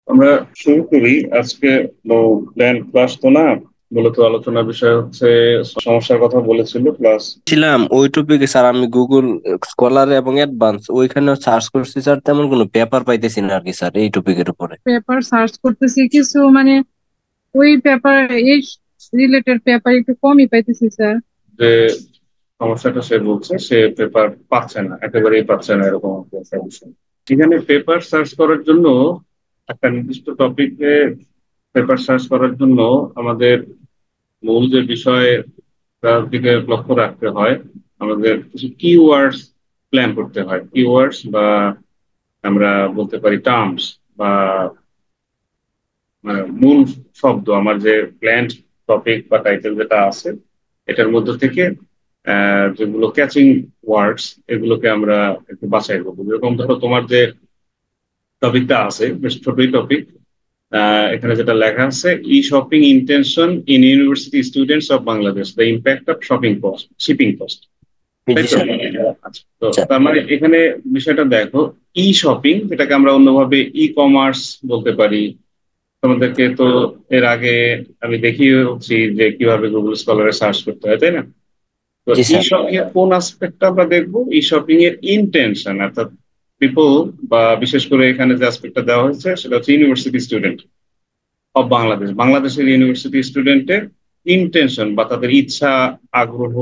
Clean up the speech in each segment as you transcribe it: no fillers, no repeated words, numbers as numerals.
আমরা শুরু করি আজকে। প্ল্যান ক্লাস তো না, মূলত আলোচনার বিষয় হচ্ছে সমস্যার কথা বলেছিল প্লাস। ছিলাম ওই টপিকে স্যার। আমি গুগল স্কলার এবং অ্যাডভান্স ওইখানে সার্চ করছি স্যার, তেমন কোনো পেপার পাইতেছি না আর কি স্যার এই টপিকের উপরে। পেপার সার্চ করতেছি কিছু ওই পেপার এই রিলেটেড পেপার একটু কমই পাইতেছি স্যার। যে সমস্যাটা সে বলছে, সে পেপার পাচ্ছে না, একেবারেই পাচ্ছে না, এরকম একটা বিষয়। এখানে পেপার সার্চ করার জন্য একটা নির্দিষ্ট টপিকে পেপার সার্চ করার জন্য আমাদের মূল যে বিষয় তার দিকে লক্ষ্য রাখতে হয়। আমাদের কিছু কিওয়ার্ডস প্ল্যান করতে হয়, কিওয়ার্ডস বা আমরা বলতে পারি টার্মস বা মূল শব্দ। আমার যে প্ল্যান্ড টপিক বা টাইটেল যেটা আছে, এটার মধ্যে থেকে যেগুলো ক্যাচিং ওয়ার্ডস, এগুলোকে আমরা একটু বাছাই করবো। যেরকম ধরো তোমার যে টপিকটা আছে, বেশ ছোটই টপিক। এখানে যেটা লেখা আছে, e shopping intention in university students of Bangladesh, the impact of shopping cost, shipping cost. তাই জি তো? স্যার। আচ্ছা, তো আচ্ছা। তার মানে এখানে বিষয়টা দেখো, ই শপিং, যেটাকে আমরা অন্যভাবে ই কমার্স বলতে পারি। তোমাদেরকে তো এর আগে আমি দেখিয়েছি যে কিভাবে গুগল স্কলারে সার্চ করতে হয়, তাই না? তো জি ই স্যার। শপিং এর কোন অ্যাসপেক্টটা আমরা দেখবো? ই শপিং এর ইন্টেনশন, অর্থাৎ পিপল, বা বিশেষ করে এখানে যে অ্যাসপেক্টটা দেওয়া হয়েছে সেটা হচ্ছে ইউনিভার্সিটি স্টুডেন্ট অফ বাংলাদেশ, বাংলাদেশের ইউনিভার্সিটি স্টুডেন্টের ইন্টেনশন বা তাদের ইচ্ছা, আগ্রহ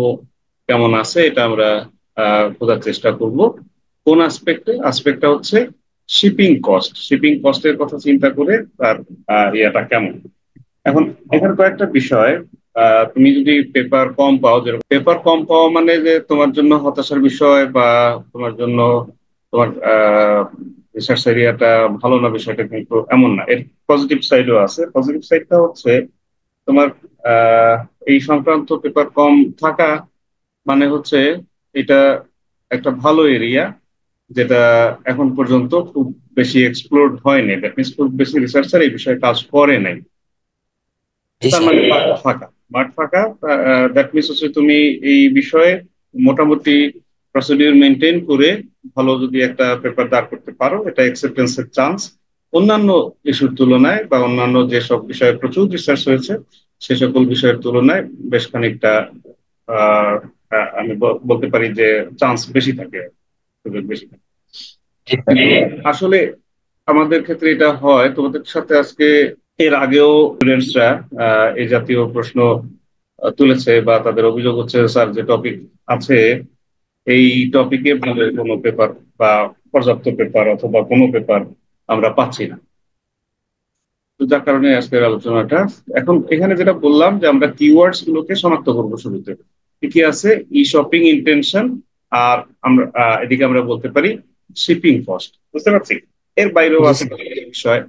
কেমন আছে, এটা আমরা খোঁজার চেষ্টা করব। কোন অ্যাসপেক্টে? অ্যাসপেক্টটা হচ্ছে শিপিং কস্ট। শিপিং কস্টের কথা চিন্তা করে তার ইয়েটা কেমন। এখন এখানে কয়েকটা বিষয়। তুমি যদি পেপার কম পাও, যেরকম পেপার কম পাওয়া মানে যে তোমার জন্য হতাশার বিষয়, বা তোমার জন্য তোমার রিসার্চ এরিয়াটা ভালো না, বিষয়টা কিন্তু এমন না। এর পজিটিভ সাইডও আছে। পজিটিভ সাইডটা হচ্ছে তোমার আহ, এই সংক্রান্ত পেপার কম থাকা মানে হচ্ছে এটা একটা ভালো এরিয়া, যেটা এখন পর্যন্ত খুব বেশি এক্সপ্লোর হয়নি। দ্যাট মিনস খুব বেশি রিসার্চার এই বিষয়ে কাজ করে নাই। জি তার স্যার। মানে মাঠ ফাঁকা, মাঠ ফাঁকা। দ্যাট মিনস হচ্ছে তুমি এই বিষয়ে মোটামুটি প্রসিডিউর মেনটেন করে ভালো যদি একটা পেপার দাঁড় করতে পারো, এটা অ্যাকসেপ্টেন্সের চান্স অন্যান্য ইস্যুর তুলনায় বা অন্যান্য যেসব বিষয়ে প্রচুর রিসার্চ হয়েছে সে সকল বিষয়ের তুলনায় বেশ খানিকটা আহ, আমি বলতে পারি যে চান্স বেশি থাকে, সুযোগ বেশি থাকে। জি স্যার। কিন্তু আসলে আমাদের ক্ষেত্রে এটা হয়, তোমাদের সাথে আজকে এর আগেও স্টুডেন্টসরা এই জাতীয় প্রশ্ন তুলেছে, বা তাদের অভিযোগ হচ্ছে, স্যার যে টপিক আছে এই টপিকে ভালো কোনো পেপার বা পর্যাপ্ত পেপার অথবা কোনো পেপার আমরা পাচ্ছি না। তো যার কারণে আজকের আলোচনাটা। এখন এখানে যেটা বললাম যে আমরা কিওয়ার্ডস গুলোকে শনাক্ত করবো শুরুতে। কি কি আছে? ই শপিং ইন্টেনশন, আর আমরা এদিকে আমরা বলতে পারি শিপিং কস্ট। বুঝতে পারছি? এর বাইরেও জি আছে স্যার। কিছু কিছু বিষয়,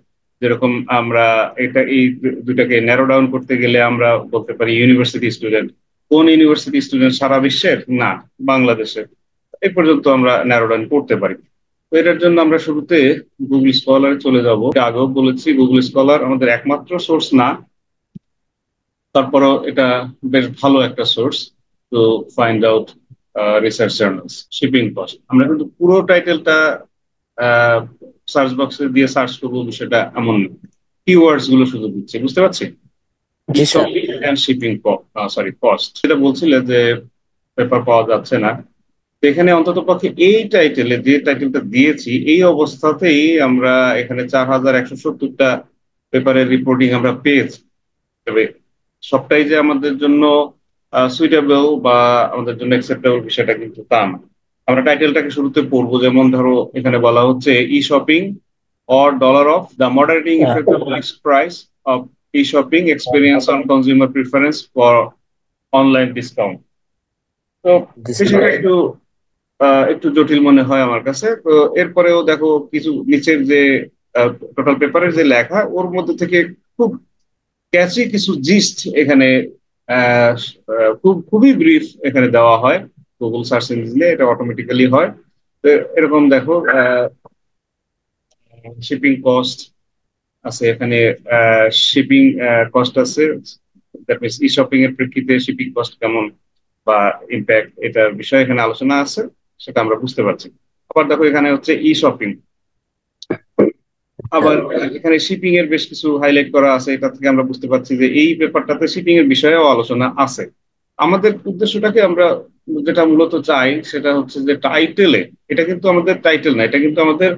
যেরকম আমরা এটা এই দুটাকে ন্যারো ডাউন করতে গেলে আমরা বলতে পারি ইউনিভার্সিটি স্টুডেন্ট। কোন ইউনিভার্সিটি স্টুডেন্ট? সারা বিশ্বের না, বাংলাদেশের। এই পর্যন্ত আমরা ন্যারো ডাউন করতে পারি। তো এটার জন্য আমরা শুরুতে গুগল স্কলারে চলে যাব। আগেও বলেছি গুগল স্কলার আমাদের একমাত্র সোর্স না, তারপরও এটা বেশ ভালো একটা source to find out research journals. Shipping cost, আমরা কিন্তু পুরো টাইটেলটা সার্চ বক্সে দিয়ে সার্চ করবো বিষয়টা এমন না, কিওয়ার্ডস গুলো শুধু দিচ্ছে, বুঝতে পারছি। ই জি sir. Shopping and shipping, sorry cost, সেটা বলছিলে যে পেপার পাওয়া যাচ্ছে না। তো এখানে অন্তত পক্ষে এই টাইটেলে যে টাইটেলটা দিয়েছি এই অবস্থাতেই আমরা এখানে 4170টা পেপারের রিপোর্টিং আমরা পেয়েছি। তবে সবটাই যে আমাদের জন্য সুইটেবল বা আমাদের জন্য অ্যাকসেপ্টেবল বিষয়টা কিন্তু তা না। আমরা টাইটেলটাকে শুরুতে পড়বো, যেমন ধরো এখানে বলা হচ্ছে ই shopping or dollar off, the moderating effect of fixed price of e-shopping experience on consumer preference for online discount. তো জি স্যার। বিষয়টা একটু একটু জটিল মনে হয় আমার কাছে। তো এরপরেও দেখো কিছু নিচের যে টোটাল পেপারের যে লেখা, ওর মধ্যে থেকে খুব ক্যাচি কিছু জিস্ট এখানে আহ, খুবই ব্রিফ এখানে দেওয়া হয়। গুগল সার্চ ইঞ্জিনে এটা অটোমেটিক্যালি হয়। তো এরকম দেখো, শিপিং কস্ট আছে এখানে, শিপিং কস্ট আছে, দ্যাট মিনস ই শপিং এর প্রেক্ষিতে শিপিং কস্ট কেমন বা ইম্প্যাক্ট, এটার বিষয়ে এখানে আলোচনা আছে, সেটা আমরা বুঝতে পারছি। আবার দেখো এখানে হচ্ছে ই শপিং, আবার এখানে শিপিং এর বেশ কিছু হাইলাইট করা আছে, এটা থেকে আমরা বুঝতে পারছি যে এই পেপারটাতে শিপিং এর বিষয়েও আলোচনা আছে। আমাদের উদ্দেশ্যটাকে আমরা যেটা মূলত চাই সেটা হচ্ছে যে টাইটেলে, এটা কিন্তু আমাদের টাইটেল না, এটা কিন্তু আমাদের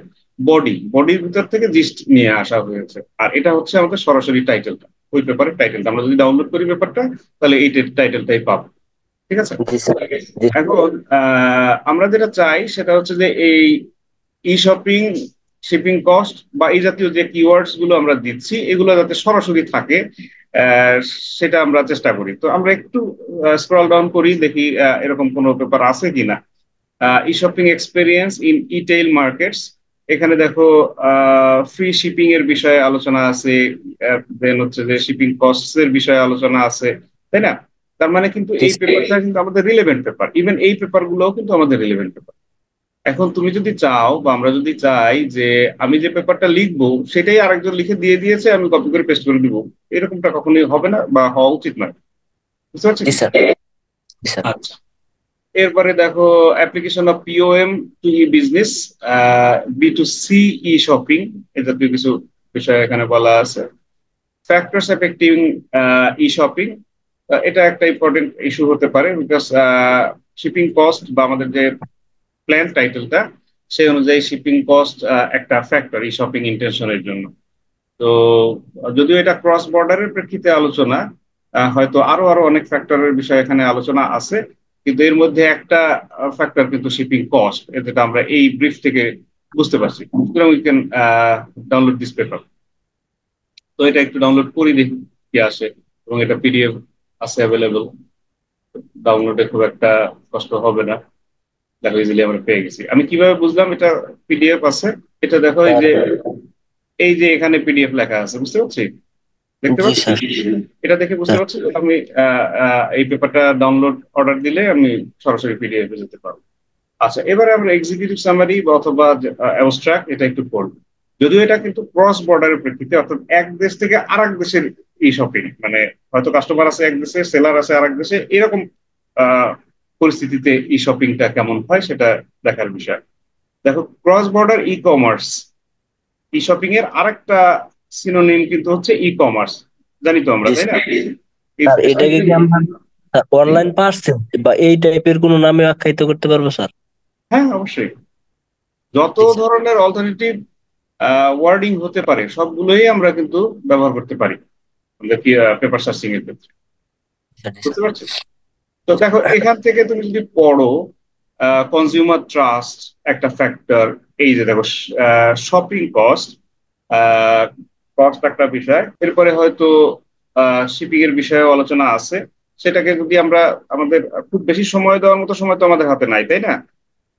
বডির ভিতর থেকে জিস্ট নিয়ে আসা হয়েছে, আর এটা হচ্ছে আমাদের সরাসরি টাইটেলটা, ওই পেপারের টাইটেলটা। আমরা যদি ডাউনলোড করি পেপারটা, তাহলে এই টাইটেলটাই পাবো। ঠিক আছে। জি স্যার। জি এখন আমরা যেটা চাই সেটা হচ্ছে যে এই ই শপিং, শিপিং কস্ট বা এই জাতীয় যে কিওয়ার্ডস গুলো আমরা দিচ্ছি এগুলো যাতে সরাসরি থাকে, আহ, সেটা আমরা চেষ্টা করি। তো আমরা একটু স্ক্রল ডাউন করি, দেখি এরকম কোনো পেপার আছে কিনা। ই শপিং এক্সপেরিয়েন্স ইন ইটেইল মার্কেটস, এখানে দেখো ফ্রি শিপিং এর বিষয়ে আলোচনা আছে, দেন হচ্ছে যে শিপিং কস্ট এর বিষয়ে আলোচনা আছে, তাই না? তার মানে কিন্তু জি এই পেপারটা কিন্তু আমাদের রিলেভেন্ট পেপার, ইভেন এই পেপার গুলোও কিন্তু আমাদের রিলেভেন্ট পেপার। এখন তুমি যদি চাও বা আমরা যদি চাই যে আমি যে পেপারটা লিখবো সেটাই আরেকজন লিখে দিয়ে দিয়েছে, আমি কপি করে পেস্ট করে দিব, এরকমটা কখনোই হবে না বা হওয়া উচিত নয়। বুঝতে পারছো জি কি? স্যার। জি স্যার। আচ্ছা, এরপরে দেখো application of POM to e business, B to C e shopping, এ জাতীয় কিছু বিষয় এখানে বলা আছে। ফ্যাক্টরস এফেক্টিং ই শপিং, এটা একটা ইম্পর্টেন্ট ইস্যু হতে পারে, বিকজ শিপিং কস্ট বা আমাদের যে প্ল্যান টাইটেলটা সেই অনুযায়ী শিপিং কস্ট একটা ফ্যাক্টর ই শপিং ইন্টেনশনের জন্য। তো যদিও এটা ক্রস বর্ডারের প্রেক্ষিতে আলোচনা, হয়তো আরো আরো অনেক ফ্যাক্টরের বিষয় এখানে আলোচনা আছে, কিন্তু এর মধ্যে একটা ফ্যাক্টর কিন্তু শিপিং কস্ট, যেটা আমরা এই ব্রিফ থেকে বুঝতে পারছি। সুতরাং we can download this paper. তো এটা একটু ডাউনলোড করি, দেখি কি আসে, এবং এটা পিডিএফ আছে অ্যাভেলেবল, ডাউনলোডে খুব একটা কষ্ট হবে না। দেখো ইজিলি আমরা পেয়ে গেছি। আমি কিভাবে বুঝলাম এটা পিডিএফ আছে? এটা দেখো, এই যে এখানে পিডিএফ লেখা আছে, বুঝতে পারছি, দেখতে জি পাচ্ছি। স্যার। এটা দেখে বুঝতে স্যার পারছি যে আমি এই পেপারটা ডাউনলোড অর্ডার দিলে আমি সরাসরি পিডিএফ এ যেতে পারবো। আচ্ছা, এবারে আমরা এক্সিকিউটিভ সামারি বা অথবা অ্যাবস্ট্রাক্ট এটা একটু পড়বো। যদিও এটা কিন্তু ক্রস বর্ডারের প্রেক্ষিতে, অর্থাৎ এক দেশ থেকে আরেক দেশের ই শপিং, মানে হয়তো কাস্টমার আছে এক দেশে, সেলার আছে আরেক দেশে, এরকম আহ, পরিস্থিতিতে ই শপিংটা কেমন হয় সেটা দেখার বিষয়। দেখো, ক্রস বর্ডার ই কমার্স, ই শপিং এর আরেকটা সিনোনিম কিন্তু হচ্ছে ই কমার্স, জানি তো আমরা, জি তাই না? স্যার। স্যার এটাকে কি আমরা অনলাইন পার্সেল বা এই টাইপের কোন নামে আখ্যায়িত করতে পারবো স্যার? হ্যাঁ, অবশ্যই। যত জি স্যার। ধরনের অল্টারনেটিভ ওয়ার্ডিং হতে পারে সবগুলোই আমরা কিন্তু ব্যবহার করতে পারি আমাদের কি পেপার সার্চিং এর ক্ষেত্রে। জি বুঝতে স্যার। পারছো? তো দেখো, এখান থেকে তুমি যদি পড়ো, কনজিউমার ট্রাস্ট একটা ফ্যাক্টর, এই যে দেখো শপিং কস্ট, কস্ট একটা বিষয়, এরপরে হয়তো শিপিং এর বিষয়ে আলোচনা আছে। সেটাকে যদি আমরা, আমাদের খুব বেশি সময় দেওয়ার মতো সময় তো আমাদের হাতে নাই, তাই না?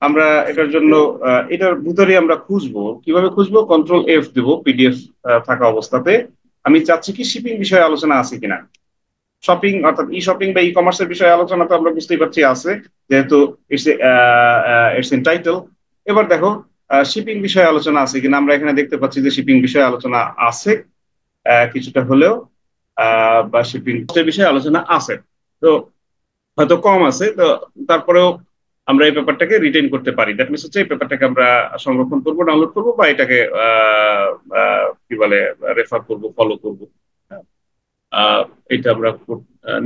আমরা এটার জন্য এটার ভিতরে আমরা খুঁজবো, কিভাবে খুঁজবো, কন্ট্রোল এফ দেবো পিডিএফ থাকা অবস্থাতে। আমি চাচ্ছি কি শিপিং বিষয়ে আলোচনা আছে কিনা। শপিং অর্থাৎ ই শপিং বা ই কমার্সের বিষয়ে আলোচনা তো আমরা বুঝতেই পারছি আছে, যেহেতু ইটস ইটস ইন টাইটেল। এবার দেখো শিপিং বিষয়ে আলোচনা আছে কিনা। আমরা এখানে দেখতে পাচ্ছি যে শিপিং বিষয়ে আলোচনা আছে কিছুটা হলেও, বা শিপিং বিষয়ে আলোচনা আছে, তো হয়তো কম আছে। তো তারপরেও আমরা এই পেপারটাকে রিটেন করতে পারি, দ্যাট মিনস হচ্ছে এই পেপারটাকে আমরা সংরক্ষণ করবো, ডাউনলোড করবো, বা এটাকে কি বলে, রেফার করবো, ফলো করবো। আহ, এটা আমরা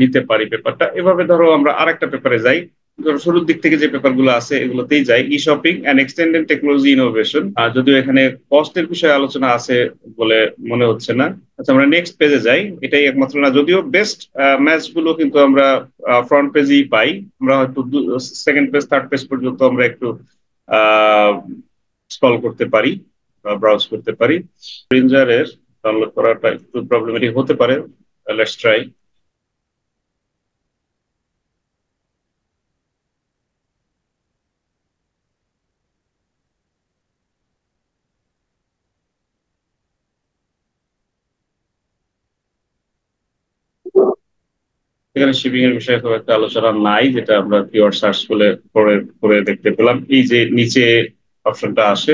নিতে পারি পেপারটা। এভাবে ধরো আমরা আরেকটা পেপারে যাই, ধরো শুরুর দিক থেকে যে পেপারগুলো আছে এগুলোতেই যাই, e shopping and extended technology innovation, যদিও এখানে কস্টের বিষয়ে আলোচনা আছে বলে মনে হচ্ছে না। আচ্ছা, আমরা নেক্সট পেজে যাই। এটাই একমাত্র না, যদিও বেস্ট ম্যাচ গুলো কিন্তু আমরা ফ্রন্ট পেজেই পাই। আমরা হয়তো সেকেন্ড পেজ, থার্ড পেজ পর্যন্ত আমরা একটু স্ক্রল করতে পারি বা ব্রাউজ করতে পারি। রেঞ্জারের ডাউনলোড করাটা একটু প্রবলেমেটিক হতে পারে। Let's try. এখানে শিপিং এর বিষয়ে খুব একটা আলোচনা নাই, যেটা আমরা কিওয়ার্ড সার্চ করে করে করে দেখতে পেলাম। এই যে নিচে অপশনটা আসে,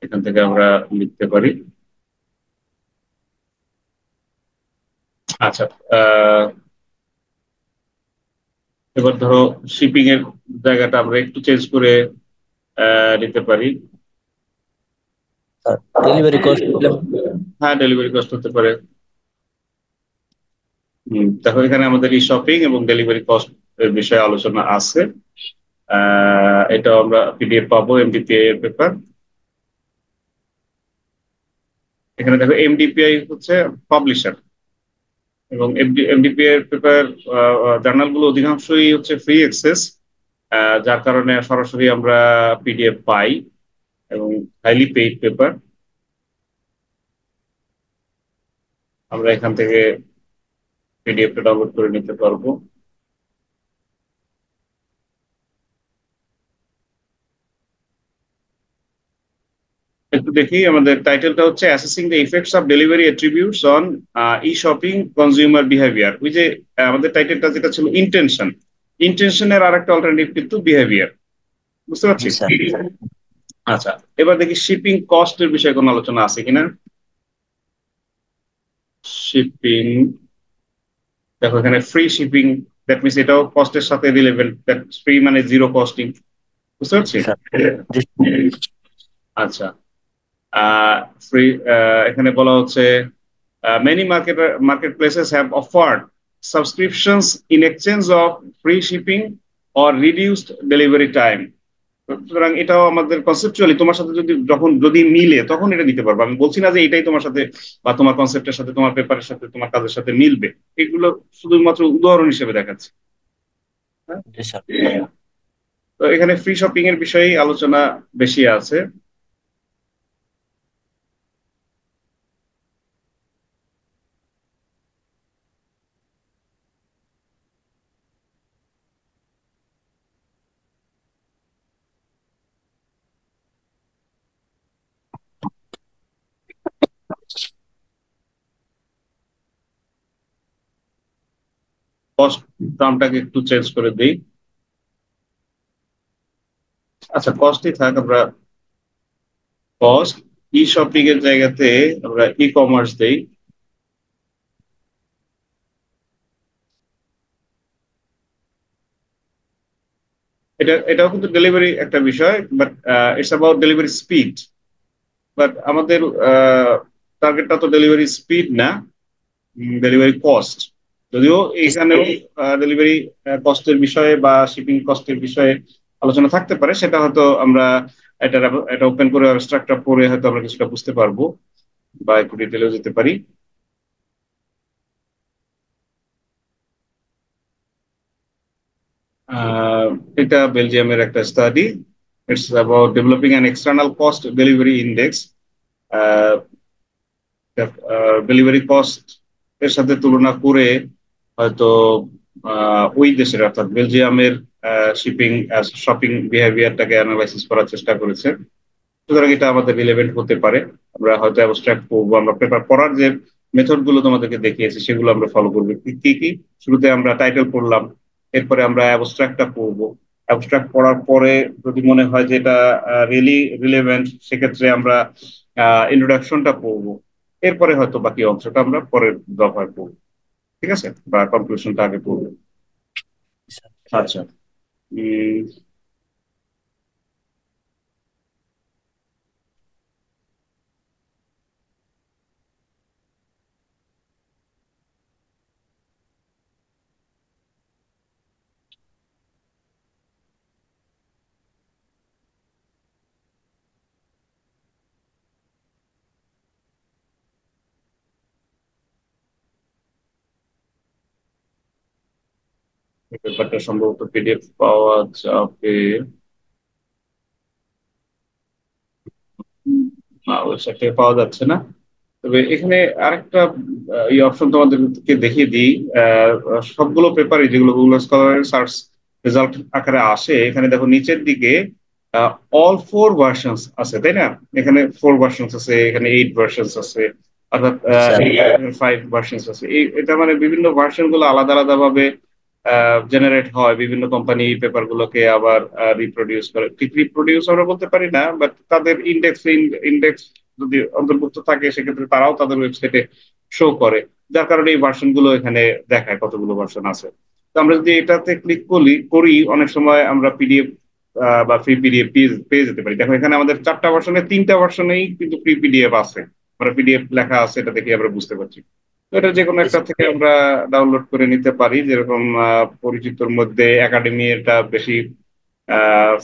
এখান থেকে আমরা লিখতে পারি। আচ্ছা, আহ, এবার ধরো শিপিং এর জায়গাটা আমরা একটু চেঞ্জ করে নিতে পারি। ডেলিভারি কস্ট দিলাম। হ্যাঁ, ডেলিভারি কস্ট হতে পারে। দেখো এখানে আমাদের ই শপিং এবং ডেলিভারি কস্ট এর বিষয়ে আলোচনা আছে। এটা আমরা পিডিএফ পাবো, এমডিপিআই এর পেপার। এখানে দেখো এমডিপিআই হচ্ছে পাবলিশার, এবং এমডিপিআই এর পেপার জার্নাল গুলো অধিকাংশই হচ্ছে ফ্রি অ্যাক্সেস, যার কারণে সরাসরি আমরা পিডিএফ পাই, এবং হাইলি পেইড পেপার। আমরা এখান থেকে পিডিএফটা ডাউনলোড করে নিতে পারবো। একটু দেখি, আমাদের টাইটেলটা হচ্ছে assessing the effects of delivery attributes on E shopping consumer behaviour. ওই যে আমাদের টাইটেলটা যেটা ছিল ইন্টেনশন, ইন্টেনশনের আর একটা অল্টারনেটিভ কিন্তু বিহেভিয়ার। বুঝতে পারছি? স্যার আচ্ছা, এবার দেখি শিপিং কস্টের বিষয়ে কোনো আলোচনা আছে কিনা। শিপিং, দেখো এখানে ফ্রি শিপিং, দ্যাট মিনস এটাও কস্টের সাথে রিলেভেন্ট। দ্যাট ফ্রি মানে জিরো কস্টিং। বুঝতে পারছি? স্যার আচ্ছা, ফ্রি, এখানে বলা হচ্ছে many marketplaces have offered subscriptions in exchange of free shipping or reduced delivery time. সুতরাং এটাও আমাদের কনসেপচুয়ালি তোমার সাথে যদি মিলে তখন এটা দিতে পারবো। আমি বলছি না যে এটাই তোমার সাথে বা তোমার কনসেপ্টের সাথে, তোমার পেপারের সাথে, তোমার কাজের সাথে মিলবে। এগুলো শুধুমাত্র উদাহরণ হিসেবে দেখাচ্ছি। হ্যাঁ? জি স্যার। তো এখানে ফ্রি শপিং এর বিষয়ে আলোচনা বেশি আছে। কস্ট টার্মটাকে একটু চেঞ্জ করে দিই। আচ্ছা, কস্টই থাক, আমরা কস্ট ই শপিং এর জায়গাতে আমরা ই কমার্স দেই। এটাও কিন্তু ডেলিভারি একটা বিষয়, but it's about delivery speed. But আমাদের টার্গেটটা তো ডেলিভারি স্পিড না, ডেলিভারি কস্ট। যদিও এইখানেও ডেলিভারি কস্টের বিষয়ে বা শিপিং কস্টের বিষয়ে আলোচনা থাকতে পারে, সেটা হয়তো আমরা এটা ওপেন করে স্ট্রাকচার পরে হয়তো আমরা কিছুটা বুঝতে পারবো বা একটু ডিটেলেও যেতে পারি। এটা বেলজিয়ামের একটা study. It's about developing an external cost delivery index. Delivery cost এর সাথে তুলনা করে হয়তো ওই দেশের অর্থাৎ বেলজিয়ামের শিপিং শপিং বিহেভিয়ারটাকে অ্যানালাইসিস করার চেষ্টা করেছে। সুতরাং এটা আমাদের রিলেভেন্ট হতে পারে। আমরা হয়তো অ্যাবস্ট্রাক্ট পড়বো, আমরা পেপার পড়ার যে মেথড গুলো তোমাদেরকে দেখিয়েছি সেগুলো আমরা ফলো করবো। কি কি? শুরুতে আমরা টাইটেল পড়লাম, এরপরে আমরা অ্যাবস্ট্রাক্টটা পড়বো। অ্যাবস্ট্রাক্ট পড়ার পরে যদি মনে হয় যে এটা রিয়েলি রিলেভেন্ট, সেক্ষেত্রে আমরা ইন্ট্রোডাকশনটা পড়বো। এরপরে হয়তো বাকি অংশটা আমরা পরের দফায় পড়বো, ঠিক আছে, বা কনক্লুশনটা আগে পড়বো। আচ্ছা, পেপারটা সম্ভবত পিডিএফ পাওয়া যাবে না, ওয়েবসাইট থেকে পাওয়া যাচ্ছে না। তবে এখানে আরেকটা এই অপশন তোমাদেরকে দেখিয়ে দিই। সবগুলো পেপারই যেগুলো গুগল স্কলারের সার্চ রেজাল্ট আকারে আসে, এখানে দেখো নিচের দিকে অল 4 ভার্সনস আছে, তাই না? এখানে 4 ভার্সনস আছে, এখানে 8 ভার্সনস আছে, অর্থাৎ 5 ভার্সনস আছে। এটা মানে বিভিন্ন ভার্সন গুলো আলাদা আলাদা ভাবে জেনারেট হয়। বিভিন্ন কোম্পানি পেপার গুলোকে আবার রিপ্রোডিউস করে। ঠিক রিপ্রোডিউস আমরা বলতে পারি না, বাট তাদের ইন্ডেক্স যদি অন্তর্ভুক্ত থাকে সেক্ষেত্রে তারাও তাদের ওয়েবসাইটে শো করে, যার কারণে এই ভার্সন গুলো এখানে দেখায় কতগুলো ভার্সন আছে। তো আমরা যদি এটাতে ক্লিক করি অনেক সময় আমরা পিডিএফ বা ফ্রি পিডিএফ পেয়ে যেতে পারি। দেখো এখানে আমাদের 4টা ভার্সনে 3টা ভার্সনেই কিন্তু ফ্রি পিডিএফ আছে, আমরা পিডিএফ লেখা আছে, এটা দেখে আমরা বুঝতে পারছি। তো এটা যে কোনো একটা থেকে আমরা ডাউনলোড করে নিতে পারি। যেরকম পরিচিতর মধ্যে একাডেমি এটা বেশি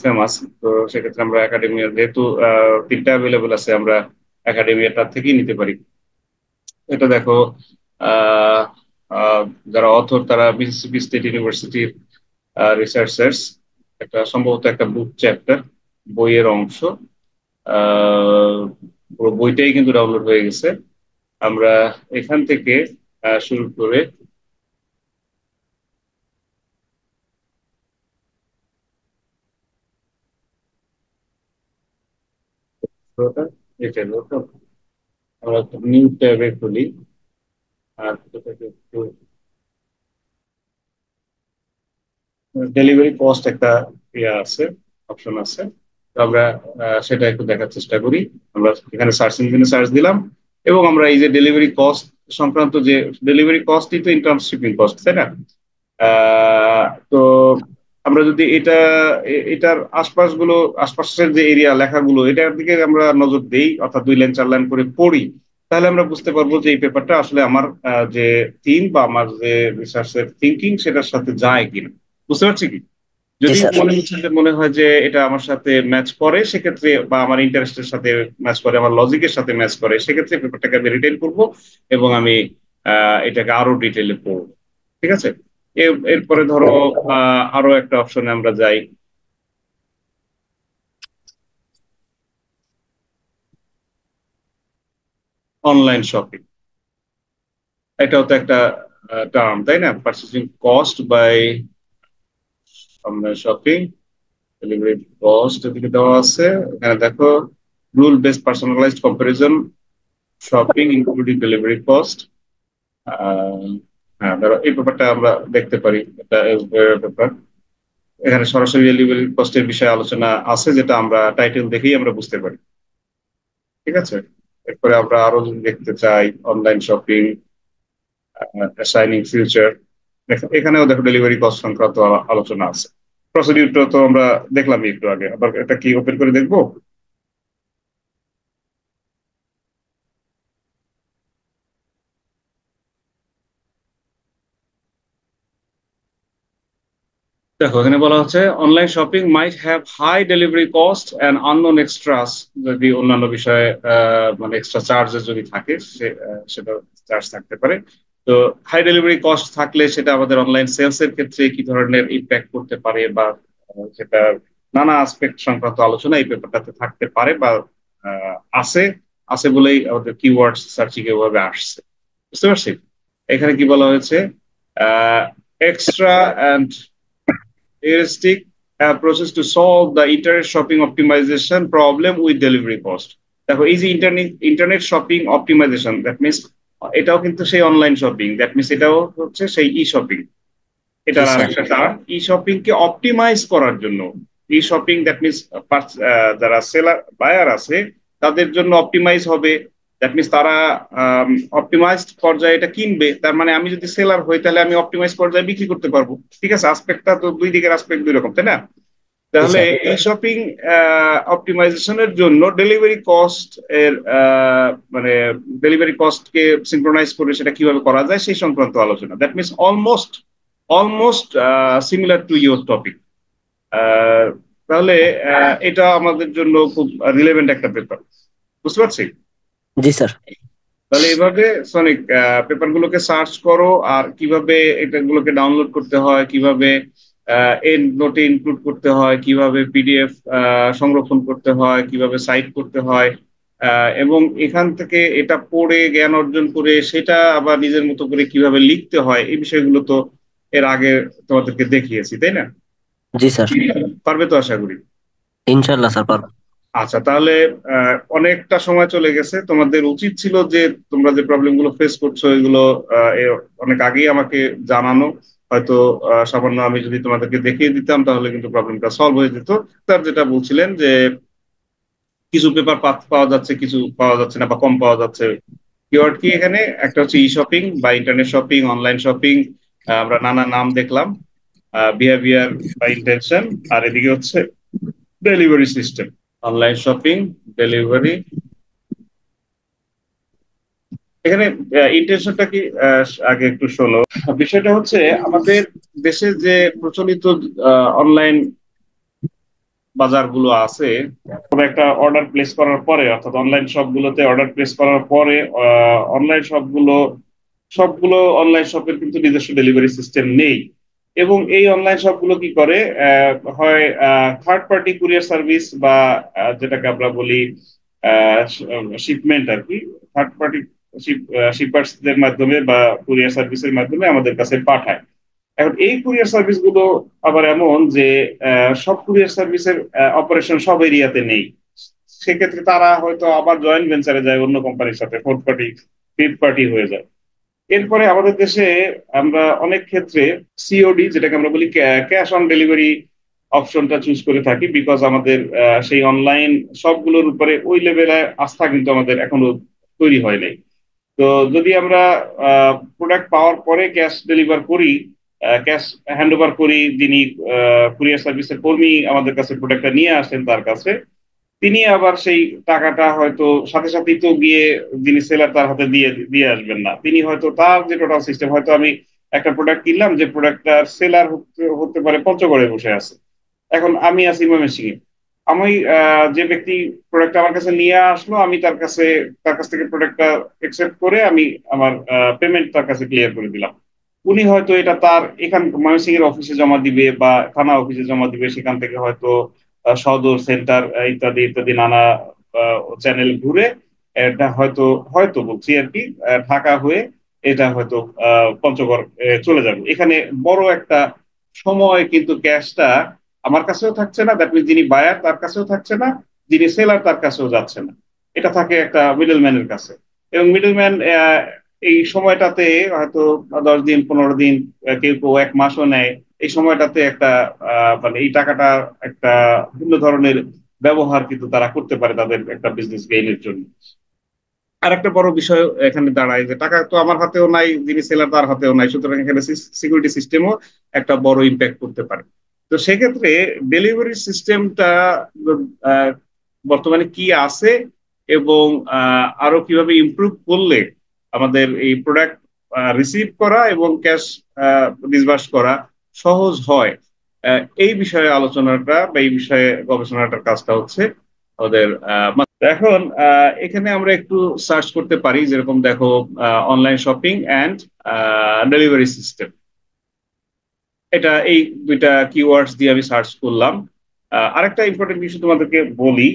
ফেমাস, তো সেক্ষেত্রে আমরা একাডেমি যেহেতু 3টা অ্যাভেলেবল আছে, আমরা একাডেমি এটা থেকেই নিতে পারি। এটা দেখো আহ আহ, যারা অথর তারা মিসিসিপি স্টেট ইউনিভার্সিটির রিসার্চার্স, একটা সম্ভবত একটা বুক চ্যাপ্টার বইয়ের অংশ। পুরো বইটাই কিন্তু ডাউনলোড হয়ে গেছে। আমরা এখান থেকে শুরু করে এটা আমরা নিউ ট্যাবে খুলি, আর একটু ডেলিভারি কস্ট একটা আছে, অপশন আছে। তো আমরা সেটা একটু দেখার চেষ্টা করি। আমরা এখানে সার্চ ইঞ্জিনে সার্চ দিলাম, এবং আমরা এই যে ডেলিভারি কস্ট সংক্রান্ত, যে ডেলিভারি কস্টই তো ইন টার্মস শিপিং কস্ট, তাই না? তো আমরা যদি এটার আশপাশের যে এরিয়া লেখাগুলো, এটার দিকে আমরা নজর দেই, অর্থাৎ 2 লাইন 4 লাইন করে পড়ি, তাহলে আমরা বুঝতে পারবো যে এই পেপারটা আসলে আমার যে থিম বা আমার যে রিসার্চের থিঙ্কিং সেটার সাথে যায় কিনা। বুঝতে পারছি কি? জি যদি স্যার। মনে হয় যে এটা আমার সাথে ম্যাচ করে, সেক্ষেত্রে বা আমার ইন্টারেস্টের সাথে ম্যাচ করে, আমার লজিকের সাথে ম্যাচ করে, সেক্ষেত্রে পেপারটাকে আমি রিটেন করবো এবং আমি এটাকে আরো ডিটেলে পড়বো। ঠিক আছে? এরপরে ধরো আরো একটা অপশনে আমরা যাই, অনলাইন শপিং। এটাও তো একটা টার্ম, তাই না? Purchasing cost by online shopping, delivery cost এদিকে দেওয়া আছে। এখানে দেখো rule based personalised comparison shopping including delivery cost. হ্যাঁ, ধরো এই ব্যাপারটা আমরা দেখতে পারি, এটা ব্যাপার। এখানে সরাসরি ডেলিভারি কস্টের বিষয়ে আলোচনা আছে, যেটা আমরা টাইটেল দেখেই আমরা বুঝতে পারি। ঠিক আছে? এরপরে আমরা আরো যদি দেখতে চাই অনলাইন শপিং অ্যাসাইনিং ফিউচার, এখানেও দেখো ডেলিভারি কস্ট সংক্রান্ত আলোচনা আছে। প্রসিডিউরটা তো আমরা দেখলাম একটু আগে, আবার এটা কি ওপেন করে দেখবো? দেখো এখানে বলা হচ্ছে online shopping might have high delivery cost and unknown extras. যদি অন্যান্য বিষয়ে মানে এক্সট্রা চার্জেস যদি থাকে, সেটা চার্জ থাকতে পারে। তো হাই ডেলিভারি কস্ট থাকলে সেটা আমাদের অনলাইন সেলস এর ক্ষেত্রে কি ধরনের ইম্প্যাক্ট করতে পারে, বা সেটা নানা আসপেক্ট সংক্রান্ত আলোচনা এই পেপারটাতে থাকতে পারে, বা আছে আছে বলেই আমাদের কিওয়ার্ড সার্চিং এভাবে আসছে। বুঝতে পারছি? এখানে কি বলা হয়েছে, extra and heuristic approaches to solve the internet shopping optimization problem with delivery cost। দেখো এই যে internet shopping optimisation, that means এটাও কিন্তু সেই অনলাইন শপিং, দ্যাট মিনস এটাও হচ্ছে সেই ই শপিং। জি এটার স্যার। আরেকটা টার্ম, ই শপিং কে অপটিমাইজ করার জন্য। ই শপিং দ্যাট মিনস যারা সেলার বায়ার আছে তাদের জন্য অপটিমাইজ হবে, দ্যাট মিনস তারা অপটিমাইজড পর্যায়ে এটা কিনবে। তার মানে আমি যদি সেলার হই, তাহলে আমি অপটিমাইজ পর্যায়ে বিক্রি করতে পারবো। ঠিক আছে? আসপেক্টটা তো দুই দিকের আসপেক্ট দুই রকম, তাই না? জি তাহলে স্যার। এই শপিং অপটিমাইজেশনের জন্য ডেলিভারি কস্ট এর মানে ডেলিভারি কস্ট কে সিনক্রোনাইজ করে সেটা কিভাবে করা যায় সেই সংক্রান্ত আলোচনা। That means almost similar to your topic. তাহলে এটা আমাদের জন্য খুব রিলেভেন্ট একটা পেপার। বুঝতে পারছি? জি স্যার। তাহলে এইভাবে সনিক পেপার গুলোকে সার্চ করো, আর কিভাবে এটাগুলোকে ডাউনলোড করতে হয়, কিভাবে এন্ড নোটে ইনক্লুড করতে হয়, কিভাবে পিডিএফ সংরক্ষণ করতে হয়, কিভাবে সাইট করতে হয়, এবং এখান থেকে এটা পড়ে জ্ঞান অর্জন করে সেটা আবার নিজের মতো করে কিভাবে লিখতে হয়, এই বিষয়গুলো তো এর আগে তোমাদেরকে দেখিয়েছি, তাই না? জি স্যার। পারবে তো আশা করি। ইনশাল্লাহ স্যার পারবো। আচ্ছা, তাহলে অনেকটা সময় চলে গেছে। তোমাদের উচিত ছিল যে তোমরা যে প্রবলেম গুলো ফেস করছো এগুলো অনেক আগেই আমাকে জানানো। হয়তো সামান্য আমি যদি তোমাদেরকে দেখিয়ে দিতাম, তাহলে কিন্তু প্রবলেমটা সলভ হয়ে যেত। তার যেটা বলছিলেন যে কিছু পেপার পাওয়া যাচ্ছে, কিছু পাওয়া যাচ্ছে না, বা কম পাওয়া যাচ্ছে। কিওয়ার্ড কি এখানে? একটা হচ্ছে ই শপিং বা ইন্টারনেট শপিং, অনলাইন শপিং, আমরা নানা নাম দেখলাম, বিহেভিয়ার বা ইন্টেনশন, আর এদিকে হচ্ছে delivery system, online shopping, delivery. এখানে ইন্টেনশনটা কি আগে একটু শোনো। বিষয়টা হচ্ছে আমাদের দেশে যে প্রচলিত অনলাইন বাজারগুলো আছে, কোনো একটা অর্ডার প্লেস করার পরে, অর্থাৎ অনলাইন শপগুলোতে অর্ডার প্লেস করার পরে অনলাইন সবগুলো অনলাইন শপের কিন্তু নিজস্ব ডেলিভারি সিস্টেম নেই। এবং এই অনলাইন শপগুলো কি করে, হয় থার্ড পার্টি কুরিয়ার সার্ভিস বা যেটাকে আমরা বলি শিপমেন্ট আর কি, থার্ড পার্টি শিপার্সদের মাধ্যমে বা কুরিয়ার সার্ভিসের মাধ্যমে আমাদের কাছে পাঠায়। এখন এই কুরিয়ার সার্ভিস গুলো আবার এমন যে সব কুরিয়ার সার্ভিসের অপারেশন সব এরিয়াতে নেই। সেক্ষেত্রে তারা হয়তো আবার জয়েন্ট ভেঞ্চারে যায় অন্য কোম্পানির সাথে, ফোর্থ পার্টি ফিফথ পার্টি হয়ে যায়। এরপরে আমাদের দেশে আমরা অনেক ক্ষেত্রে সিওডি, যেটাকে আমরা বলি ক্যাশ অন ডেলিভারি অপশনটা চুজ করে থাকি, বিকজ আমাদের সেই অনলাইন সবগুলোর উপরে ওই লেভেলে আস্থা কিন্তু আমাদের এখনো তৈরি হয় নাই। তো যদি আমরা প্রোডাক্ট পাওয়ার পরে ক্যাশ ডেলিভার করি, ক্যাশ হ্যান্ড ওভার করি, যিনি কুরিয়ার সার্ভিসের কর্মী আমাদের কাছে প্রোডাক্টটা নিয়ে আসেন তার কাছে, তিনি আবার সেই টাকাটা হয়তো সাথে সাথেই তো গিয়ে যিনি সেলার তার হাতে দিয়ে দিয়ে আসবেন না। তিনি হয়তো তার যে টোটাল সিস্টেম, হয়তো আমি একটা প্রোডাক্ট কিনলাম, যে প্রোডাক্টটার সেলার হতে পারে পঞ্চগড়ে বসে আছে, এখন আমি আছি ময়মনসিংহে। আমি যে ব্যক্তি প্রোডাক্ট আমার কাছে নিয়ে আসলো, আমি তার কাছ থেকে প্রোডাক্টটা একসেপ্ট করে আমি আমার পেমেন্ট তার কাছে ক্লিয়ার করে দিলাম। উনি হয়তো এটা তার এখান ময়মনসিংহের অফিসে জমা দিবে বা থানা অফিসে জমা দিবে, সেখান থেকে হয়তো সদর সেন্টার ইত্যাদি ইত্যাদি নানা চ্যানেল ঘুরে এটা হয়তো হয়তো বলছি আর কি, ঢাকা হয়ে এটা হয়তো পঞ্চগড় চলে যাবে। এখানে বড় একটা সময় কিন্তু ক্যাশটা আমার কাছেও থাকছে না, দ্যাট মিনস যিনি বায়ার তার কাছেও থাকছে না, যিনি সেলার তার কাছেও যাচ্ছে না, এটা থাকে একটা মিডলম্যানের কাছে। এবং মিডলম্যান এই সময়টাতে হয়তো 10 দিন 15 দিন, কেউ কেউ 1 মাসও নেয়। এই সময়টাতে একটা মানে এই টাকাটা একটা ভিন্ন ধরনের ব্যবহার কিন্তু তারা করতে পারে তাদের একটা বিজনেস গেইনের জন্য। আর একটা বড় বিষয় এখানে দাঁড়ায় যে টাকা তো আমার হাতেও নাই, যিনি সেলার তার হাতেও নাই, সুতরাং এখানে সিকিউরিটি সিস্টেমও একটা বড় ইম্প্যাক্ট করতে পারে। তো সেক্ষেত্রে ডেলিভারি সিস্টেমটা বর্তমানে কি আছে এবং আরো কিভাবে ইমপ্রুভ করলে আমাদের এই প্রোডাক্ট রিসিভ করা এবং ক্যাশ ডিসবার্স করা সহজ হয়, এই বিষয়ে আলোচনাটা বা এই বিষয়ে গবেষণাটার কাজটা হচ্ছে আমাদের। এখন এখানে আমরা একটু সার্চ করতে পারি, যেরকম দেখো online shopping and delivery system, এটা এই দুইটা কিওয়ার্ডস দিয়ে আমি সার্চ করলাম। আরেকটা ইম্পর্টেন্ট বিষয় তোমাদেরকে বলি,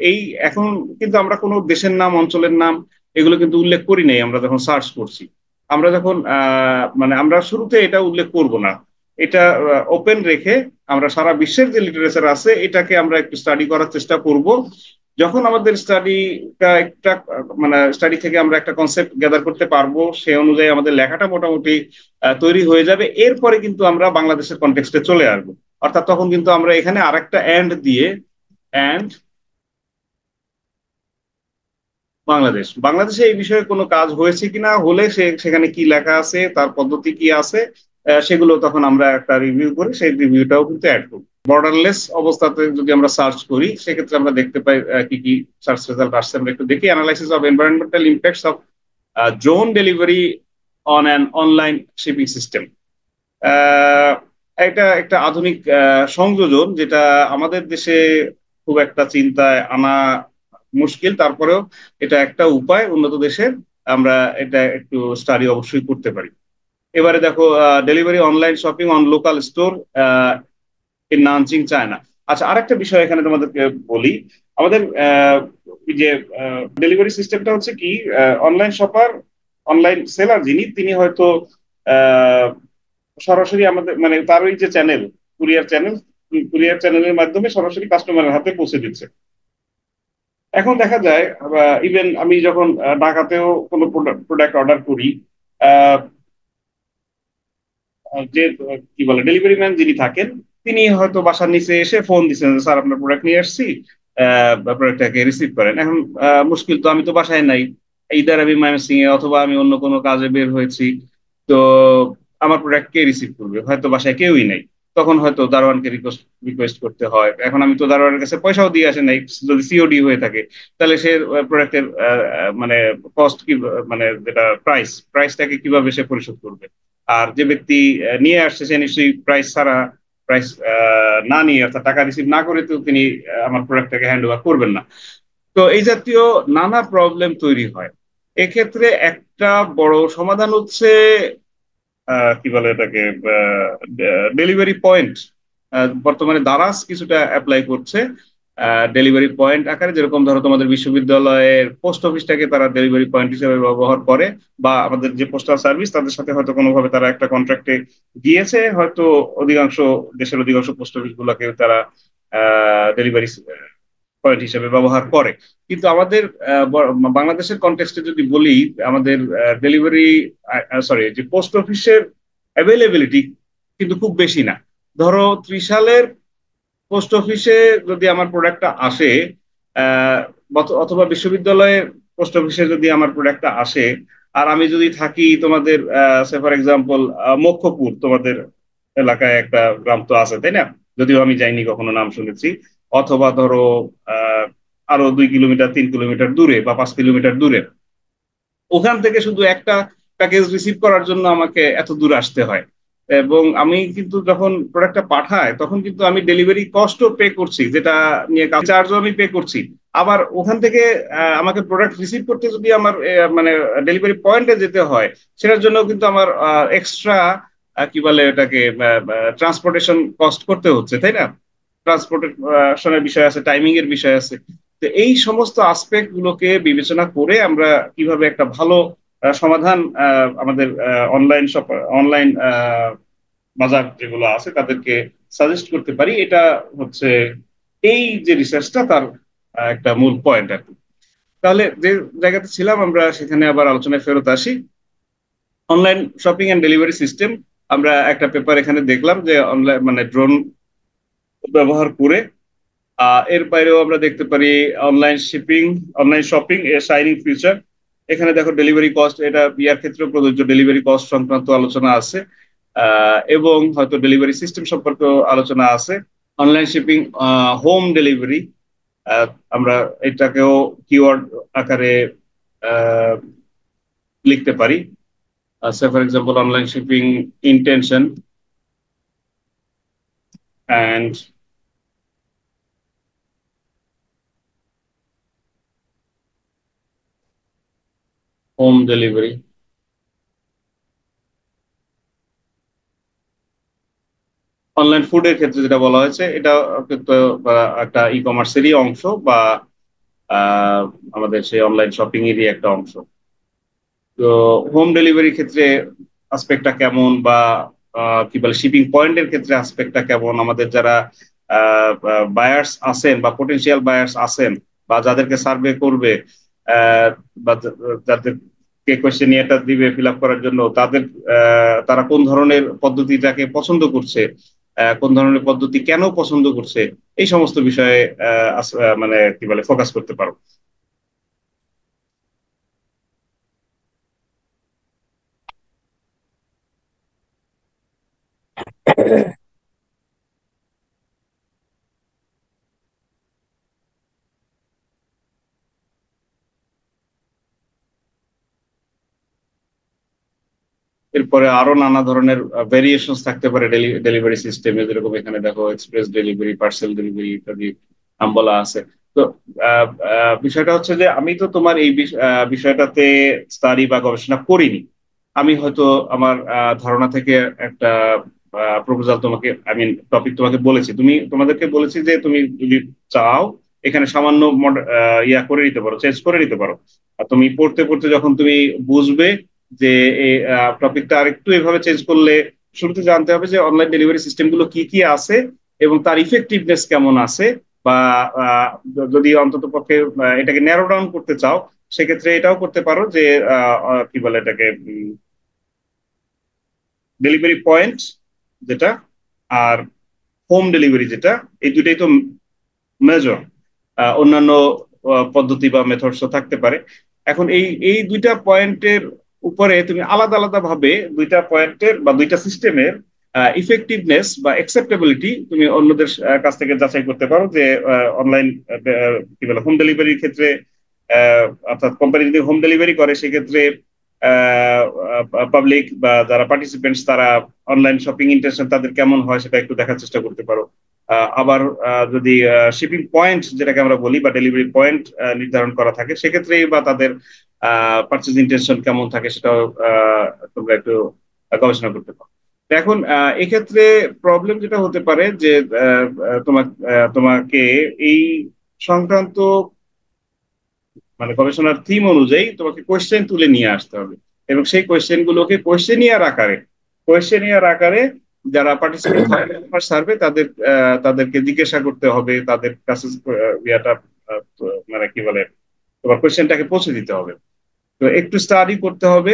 এই এখন কিন্তু আমরা কোনো দেশের নাম অঞ্চলের নাম এগুলো কিন্তু উল্লেখ করি নাই আমরা যখন সার্চ করছি। আমরা যখন মানে আমরা শুরুতে এটা উল্লেখ করব না, এটা ওপেন রেখে আমরা সারা বিশ্বের যে লিটারেচার আছে এটাকে আমরা একটু স্টাডি করার চেষ্টা করব। যখন আমাদের স্টাডিটা একটা মানে স্টাডি থেকে আমরা একটা কনসেপ্ট গ্যাদার করতে পারবো, সে অনুযায়ী আমাদের লেখাটা মোটামুটি তৈরি হয়ে যাবে, এরপরে কিন্তু আমরা বাংলাদেশের কনটেক্সটে চলে আসবো। অর্থাৎ তখন কিন্তু আমরা এখানে আরেকটা এন্ড দিয়ে এন্ড বাংলাদেশে এই বিষয়ে কোনো কাজ হয়েছে কিনা, হলে সেখানে কি লেখা আছে, তার পদ্ধতি কি আছে, সেগুলো তখন আমরা একটা রিভিউ করে সেই রিভিউটাও কিন্তু অ্যাড করব। বর্ডারলেস অবস্থাতে যদি আমরা সার্চ করি সেক্ষেত্রে আমরা দেখতে পাই কি কি সার্চ রেজাল্ট আসছে। আমরা একটু দেখি, analysis of environmental impacts of drone delivery on an online shipping system. এটা একটা আধুনিক সংযোজন, যেটা আমাদের দেশে খুব একটা চিন্তায় আনা মুশকিল, তারপরেও এটা একটা উপায় উন্নত দেশের, আমরা এটা একটু স্টাডি অবশ্যই করতে পারি। এবারে দেখো delivery online shopping on local store in Nanjing, China. আচ্ছা, আরেকটা বিষয় এখানে তোমাদেরকে বলি, আমাদের যে ডেলিভারি সিস্টেমটা হচ্ছে কি, অনলাইন শপার অনলাইন সেলার যিনি, তিনি হয়তো সরাসরি আমাদের মানে তার ওই যে চ্যানেল কুরিয়ার চ্যানেলের মাধ্যমে সরাসরি কাস্টমারের হাতে পৌঁছে দিচ্ছে। এখন দেখা যায় ইভেন আমি যখন ঢাকাতেও কোনো প্রোডাক্ট অর্ডার করি, যে কি বলে ডেলিভারি ম্যান যিনি থাকেন, তিনি হয়তো বাসার নিচে এসে ফোন দিচ্ছেন, স্যার আপনার প্রোডাক্ট নিয়ে আসছি, প্রোডাক্টটাকে রিসিভ করেন। এখন মুশকিল তো, আমি তো বাসায় নাই, ইদার আমি ময়মনসিংহে অথবা আমি অন্য কোনো কাজে বের হয়েছি, তো আমার প্রোডাক্ট কে রিসিভ করবে, হয়তো বাসায় কেউই নাই। তখন হয়তো দারোয়ানকে রিকোয়েস্ট করতে হয়। এখন আমি তো দারোয়ানের কাছে পয়সাও দিয়ে আসে নাই, যদি সিওডি হয়ে থাকে তাহলে সে প্রোডাক্টের মানে কস্ট কি, মানে যেটা প্রাইসটাকে কিভাবে সে পরিশোধ করবে। আর যে ব্যক্তি নিয়ে আসছে সে নিশ্চয়ই প্রাইস না নিয়ে, অর্থাৎ টাকা রিসিভ না করে তো তিনি আমার প্রোডাক্টটাকে হ্যান্ড ওভার করবেন না। তো এই জাতীয় নানা প্রবলেম তৈরি হয়। এক্ষেত্রে একটা বড় সমাধান হচ্ছে কি বলে এটাকে, ডেলিভারি পয়েন্ট। বর্তমানে দারাজ কিছুটা অ্যাপ্লাই করছে ডেলিভারি পয়েন্ট আকারে, যেরকম ধরো তোমাদের বিশ্ববিদ্যালয়ের পোস্ট অফিসটাকে তারা ডেলিভারি পয়েন্ট হিসেবে ব্যবহার করে, বা আমাদের যে পোস্টাল সার্ভিস তাদের সাথে হয়তো কোনোভাবে তারা একটা কন্ট্রাক্টে গিয়েছে, হয়তো দেশের অধিকাংশ পোস্ট অফিস গুলোকে তারা ডেলিভারি পয়েন্ট হিসেবে ব্যবহার করে। কিন্তু আমাদের বাংলাদেশের কনটেক্সটে যদি বলি, আমাদের ডেলিভারি যে পোস্ট অফিসের অ্যাভেলেবিলিটি কিন্তু খুব বেশি না। ধরো ত্রিশালের পোস্ট অফিসে যদি আমার প্রোডাক্টটা আসে, অথবা বিশ্ববিদ্যালয়ের পোস্ট অফিসে যদি আমার প্রোডাক্টটা আসে, আর আমি যদি থাকি তোমাদের ফর এক্সাম্পল মক্ষপুর, তোমাদের এলাকায় একটা গ্রাম তো আছে তাই না, যদিও আমি যাইনি, কখনো নাম শুনেছি, অথবা ধরো আরো 2 কিলোমিটার 3 কিলোমিটার দূরে বা 5 কিলোমিটার দূরে, ওখান থেকে শুধু একটা প্যাকেজ রিসিভ করার জন্য আমাকে এত দূর আসতে হয়। এবং আমি কিন্তু যখন প্রোডাক্টটা পাঠাই তখন কিন্তু আমি ডেলিভারি কস্টও পে করছি, যেটা নিয়ে চার্জও আমি পে করছি। আবার ওখান থেকে আমাকে প্রোডাক্ট রিসিভ করতে যদি আমার মানে ডেলিভারি পয়েন্টে যেতে হয়, সেটার জন্য কিন্তু আমার এক্সট্রা কি বলে এটাকে ট্রান্সপোর্টেশন কস্ট করতে হচ্ছে, তাই না? ট্রান্সপোর্টেশনের বিষয় আছে, টাইমিং এর বিষয় আছে। তো এই সমস্ত আসপেক্ট গুলোকে বিবেচনা করে আমরা কিভাবে একটা ভালো সমাধান আমাদের অনলাইন বাজার যেগুলো আছে তাদেরকে সাজেস্ট করতে পারি, এটা হচ্ছে এই যে রিসার্চটা তার একটা মূল পয়েন্ট আর কি। তাহলে যে জায়গাতে ছিলাম আমরা সেখানে আবার আলোচনায় ফেরত আসি। Online shopping and delivery system, আমরা একটা পেপার এখানে দেখলাম যে অনলাইন মানে ড্রোন ব্যবহার করে। এর বাইরেও আমরা দেখতে পারি অনলাইন শপিং এ শাইনিং ফিউচার। এখানে দেখো ডেলিভারি কস্ট, এটা বিয়ার ক্ষেত্রেও প্রযোজ্য, ডেলিভারি কস্ট সংক্রান্ত আলোচনা আছে, এবং হয়তো ডেলিভারি সিস্টেম সম্পর্কেও আলোচনা আছে। অনলাইন শিপিং, হোম ডেলিভারি, আমরা এটাকেও কিওয়ার্ড আকারে লিখতে পারি। For example online shipping intention and home delivery. Online ফুডের ক্ষেত্রে যেটা বলা হয়েছে, এটা কিন্তু একটা ই কমার্সেরই অংশ, বা আমাদের সেই অনলাইন শপিং এরই একটা অংশ। তো হোম ডেলিভারির ক্ষেত্রে আসপেক্টটা কেমন, বা কি বলে শিপিং পয়েন্টের ক্ষেত্রে আসপেক্টটা কেমন, আমাদের যারা বায়ার্স আছেন বা পটেনশিয়াল বায়ার্স আছেন, বা যাদেরকে সার্ভে করবে, বা যাদেরকে কোয়েশ্চেনিয়ারটা দিবে ফিল আপ করার জন্য, তারা কোন ধরনের পদ্ধতিটাকে পছন্দ করছে, কোন ধরনের পদ্ধতি কেন পছন্দ করছে, এই সমস্ত বিষয়ে মানে কি বলে ফোকাস করতে পারো। এরপরে আরো নানা ধরনের ভেরিয়েশন থাকতে পারে ডেলিভারি সিস্টেমে, যেরকম এখানে দেখো এক্সপ্রেস ডেলিভারি, পার্সেল ডেলিভারি ইত্যাদি নাম বলা আছে। তো বিষয়টা হচ্ছে যে আমি তো তোমার এই বিষয়টাতে স্টাডি বা গবেষণা করিনি। আমি হয়তো আমার ধারণা থেকে একটা প্রপোজাল তোমাকে, টপিক তোমাকে বলেছি, তোমাদেরকে বলেছি যে তুমি যদি চাও এখানে সামান্য ইয়া করে নিতে পারো, চেঞ্জ করে নিতে পারো। আর তুমি পড়তে পড়তে যখন তুমি বুঝবে যে এই টপিকটা আরেকটু এভাবে চেঞ্জ করলে, শুরুতে জানতে হবে যে অনলাইন ডেলিভারি সিস্টেম গুলো কি কি আছে এবং তার ইফেক্টিভনেস কেমন আছে, বা যদি অন্তত পক্ষে এটাকে ন্যারো ডাউন করতে চাও, সেক্ষেত্রে এটাও করতে পারো যে কি বলে এটাকে, ডেলিভারি পয়েন্ট যেটা আর হোম ডেলিভারি যেটা, এই দুটাই তো মেজর। অন্যান্য পদ্ধতি বা মেথডসও থাকতে পারে। এখন এই দুইটা পয়েন্টের উপরে তুমি আলাদা আলাদা ভাবে দুইটা পয়েন্টের বা দুইটা সিস্টেমের ইফেক্টিভনেস বা অ্যাকসেপ্টেবিলিটি তুমি অন্যদের কাছ থেকে যাচাই করতে পারো যে অনলাইন কি বলে হোম ডেলিভারির ক্ষেত্রে অর্থাৎ কোম্পানি যদি হোম ডেলিভারি করে সেক্ষেত্রে পাবলিক বা যারা পার্টিসিপেন্টস তারা অনলাইন শপিং ইন্টেনশন তাদের কেমন হয় সেটা একটু দেখার চেষ্টা করতে পারো। আবার যদি শিপিং পয়েন্ট যেটাকে আমরা বলি বা ডেলিভারি পয়েন্ট নির্ধারণ করা থাকে সেক্ষেত্রে বা তাদের পারচেজ ইন্টেনশন কেমন থাকে সেটাও তোমরা একটু গবেষণা করতে পারো। এখন এক্ষেত্রে প্রবলেম যেটা হতে পারে যে তোমাকে এই সংক্রান্ত মানে গবেষণার থিম অনুযায়ী তোমাকে কোয়েশ্চেন তুলে নিয়ে আসতে হবে এবং সেই কোয়েশ্চেন গুলোকে কোয়েশ্চেনিয়ার আকারে যারা পার্টিসিপেট সার্ভে তাদেরকে জিজ্ঞাসা করতে হবে, তাদের কাছে ইয়াটা মানে কি বলে তোমার কোয়েশ্চেনটাকে পৌঁছে দিতে হবে। তো একটু স্টাডি করতে হবে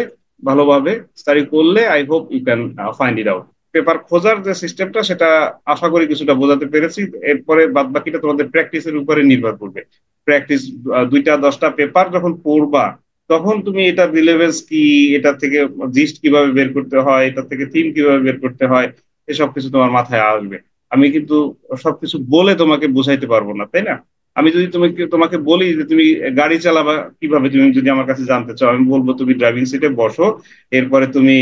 ভালোভাবে, স্টাডি করলে I hope you can find it out. Paper খোঁজার যে সিস্টেমটা সেটা আশা করি কিছুটা বোঝাতে পেরেছি। এরপরে বাদ বাকিটা তোমাদের প্র্যাকটিসের উপরে নির্ভর করবে। প্র্যাকটিস 2-10টা পেপার যখন পড়বা তখন তুমি এটা রিলেভেন্স কি, এটা থেকে জিস্ট কিভাবে বের করতে হয়, এটা থেকে থিম কিভাবে বের করতে হয়, এসব কিছু তোমার মাথায় আসবে। আমি কিন্তু সবকিছু বলে তোমাকে বোঝাইতে পারবো না, তাই না? আমি যদি তোমাকে বলি যে তুমি গাড়ি চালাবা কিভাবে, তুমি যদি আমার কাছে জানতে চাও, আমি বলবো তুমি ড্রাইভিং সিটে বসো, এরপরে তুমি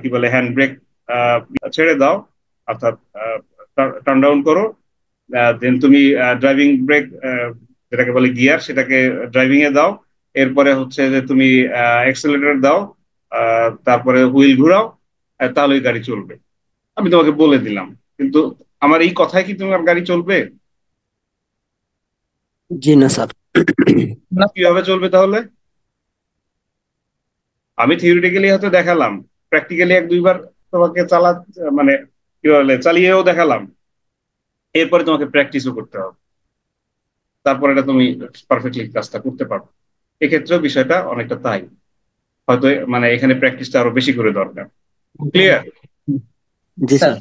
কি বলে হ্যান্ড ব্রেক ছেড়ে দাও অর্থাৎ টার্ন ডাউন করো, দেন তুমি ড্রাইভিং ব্রেক যেটাকে বলে গিয়ার সেটাকে ড্রাইভিং এ দাও, এরপরে হচ্ছে যে তুমি অ্যাক্সেলারেটর দাও, তারপরে হুইল ঘুরাও, তাহলেই গাড়ি চলবে। আমি তোমাকে বলে দিলাম, কিন্তু আমার এই কথায় কি তোমার গাড়ি চলবে? জি না স্যার। কিভাবে চলবে তাহলে? আমি থিওরিটিক্যালি হয়তো দেখালাম, প্র্যাকটিক্যালি 1-2বার তোমাকে মানে কি বলে চালিয়েও দেখালাম, এরপরে তোমাকে প্র্যাকটিসও করতে হবে, তারপরে এটা তুমি পারফেক্টলি কাজটা করতে পারবে। এক্ষেত্রেও বিষয়টা অনেকটা তাই, হয়তো মানে এখানে প্র্যাকটিসটা আরো বেশি করে দরকার। ক্লিয়ার? জি স্যার।